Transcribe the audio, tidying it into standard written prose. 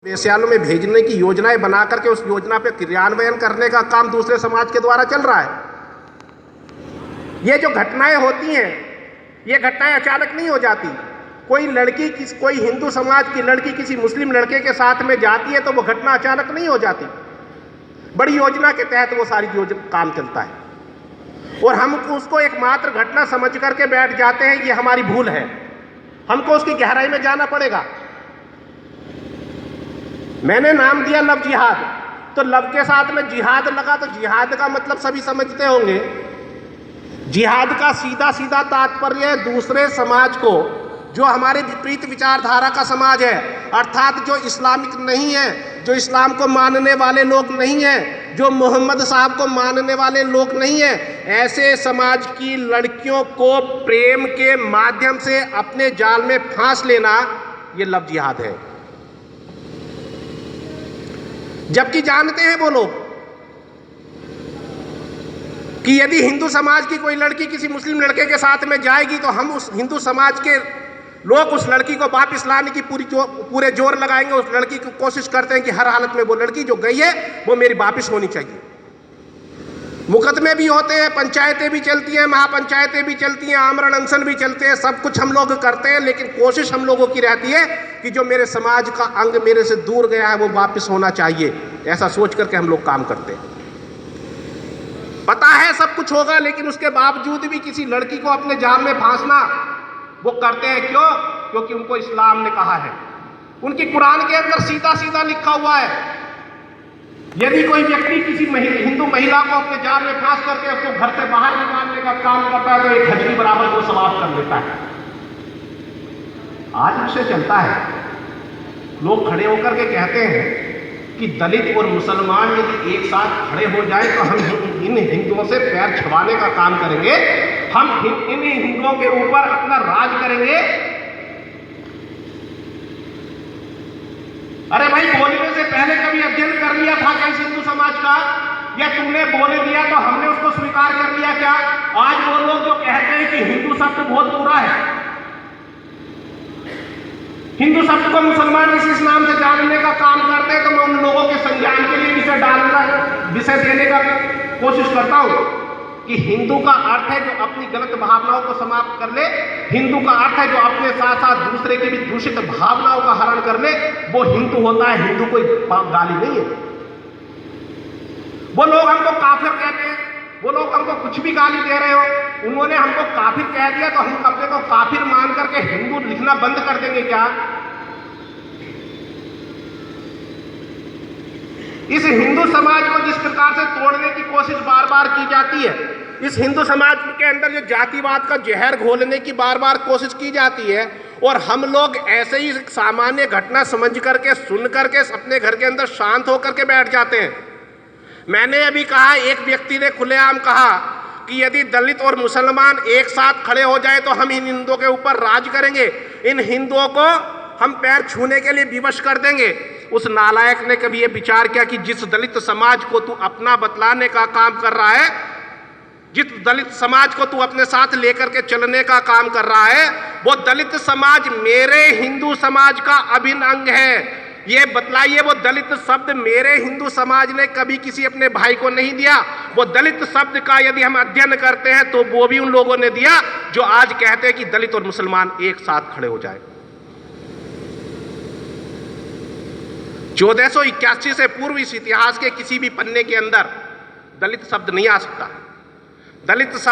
वेश्यालयों में भेजने की योजनाएं बना करके उस योजना पे क्रियान्वयन करने का काम दूसरे समाज के द्वारा चल रहा है। ये जो घटनाएं होती हैं, ये घटनाएं अचानक नहीं हो जाती। कोई हिंदू समाज की लड़की किसी मुस्लिम लड़के के साथ में जाती है तो वो घटना अचानक नहीं हो जाती। बड़ी योजना के तहत वो सारी योजना काम चलता है और हम उसको एकमात्र घटना समझ करके बैठ जाते हैं। ये हमारी भूल है, हमको उसकी गहराई में जाना पड़ेगा। मैंने नाम दिया लव जिहाद, तो लव के साथ में जिहाद लगा, तो जिहाद का मतलब सभी समझते होंगे। जिहाद का सीधा सीधा तात्पर्य है दूसरे समाज को, जो हमारे विपरीत विचारधारा का समाज है, अर्थात जो इस्लामिक नहीं है, जो इस्लाम को मानने वाले लोग नहीं हैं, जो मोहम्मद साहब को मानने वाले लोग नहीं हैं, ऐसे समाज की लड़कियों को प्रेम के माध्यम से अपने जाल में फांस लेना, ये लव जिहाद है। जबकि जानते हैं वो लोग कि यदि हिंदू समाज की कोई लड़की किसी मुस्लिम लड़के के साथ में जाएगी तो हम उस हिंदू समाज के लोग उस लड़की को वापस लाने की पूरे जोर लगाएंगे। उस लड़की की कोशिश करते हैं कि हर हालत में वो लड़की जो गई है वो मेरी वापस होनी चाहिए। मुकदमे भी होते हैं, पंचायतें भी चलती हैं, महापंचायतें भी चलती हैं, आमरण अनशन भी चलते हैं, सब कुछ हम लोग करते हैं, लेकिन कोशिश हम लोगों की रहती है कि जो मेरे समाज का अंग मेरे से दूर गया है वो वापस होना चाहिए। ऐसा सोच करके हम लोग काम करते हैं। पता है सब कुछ होगा, लेकिन उसके बावजूद भी किसी लड़की को अपने जाल में फांसना वो करते हैं। क्यों? क्योंकि उनको इस्लाम ने कहा है, उनकी कुरान के अंदर सीधा सीधा लिखा हुआ है, यदि कोई व्यक्ति किसी हिंदू महिला को अपने जाल में फांस करके उसको घर से बाहर निकालने का काम करता है तो एक हजरी बराबर वो सवाब कर लेता है। आज विषय चलता है, लोग खड़े होकर के कहते हैं कि दलित और मुसलमान यदि एक साथ खड़े हो जाए तो हम इन हिंदुओं से पैर छुड़ाने का काम करेंगे, हम इन हिंदुओं के ऊपर अपना राज करेंगे। अरे भाई, बोलने से पहले कभी अध्ययन कर लिया था क्या इस हिंदू समाज का, या तुमने बोले दिया तो हमने उसको स्वीकार कर लिया क्या? आज वो लोग जो कहते हैं कि हिंदू शब्द बहुत बुरा है, हिंदू शब्द को मुसलमान इस नाम से जानने का काम करते हैं, तो मैं उन लोगों के संज्ञान के लिए विषय देने का कोशिश करता हूं कि हिंदू का अर्थ है जो अपनी गलत भावनाओं को समाप्त कर ले, हिंदू का अर्थ है जो अपने साथ साथ दूसरे की भी दूषित भावनाओं का हरण कर ले, वो हिंदू होता है। हिंदू कोई गाली नहीं है। वो लोग हमको काफिर कहते हैं, वो लोग हमको कुछ भी गाली दे रहे हो, उन्होंने हमको काफिर कह दिया तो हम अपने को काफिर मान करके हिंदू लिखना बंद कर देंगे क्या? इस हिंदू समाज को जिस प्रकार से तोड़ने की कोशिश बार बार की जाती है, इस हिंदू समाज के अंदर जो जातिवाद का जहर घोलने की बार बार कोशिश की जाती है, और हम लोग ऐसे ही सामान्य घटना समझ करके सुन करके अपने घर के अंदर शांत होकर के बैठ जाते हैं। मैंने अभी कहा, एक व्यक्ति ने खुलेआम कहा कि यदि दलित और मुसलमान एक साथ खड़े हो जाए तो हम इन हिंदुओं के ऊपर राज करेंगे, इन हिंदुओं को हम पैर छूने के लिए विवश कर देंगे। उस नालायक ने कभी ये विचार किया कि जिस दलित समाज को तू अपना बतलाने का काम कर रहा है, जिस दलित समाज को तू अपने साथ लेकर के चलने का काम कर रहा है, वो दलित समाज मेरे हिंदू समाज का अभिन्न अंग है। ये बतलाइए, वो दलित शब्द मेरे हिंदू समाज ने कभी किसी अपने भाई को नहीं दिया। वो दलित शब्द का यदि हम अध्ययन करते हैं तो वो भी उन लोगों ने दिया जो आज कहते हैं कि दलित और मुसलमान एक साथ खड़े हो जाए। 1481 से पूर्व इस इतिहास के किसी भी पन्ने के अंदर दलित शब्द नहीं आ सकता। दलित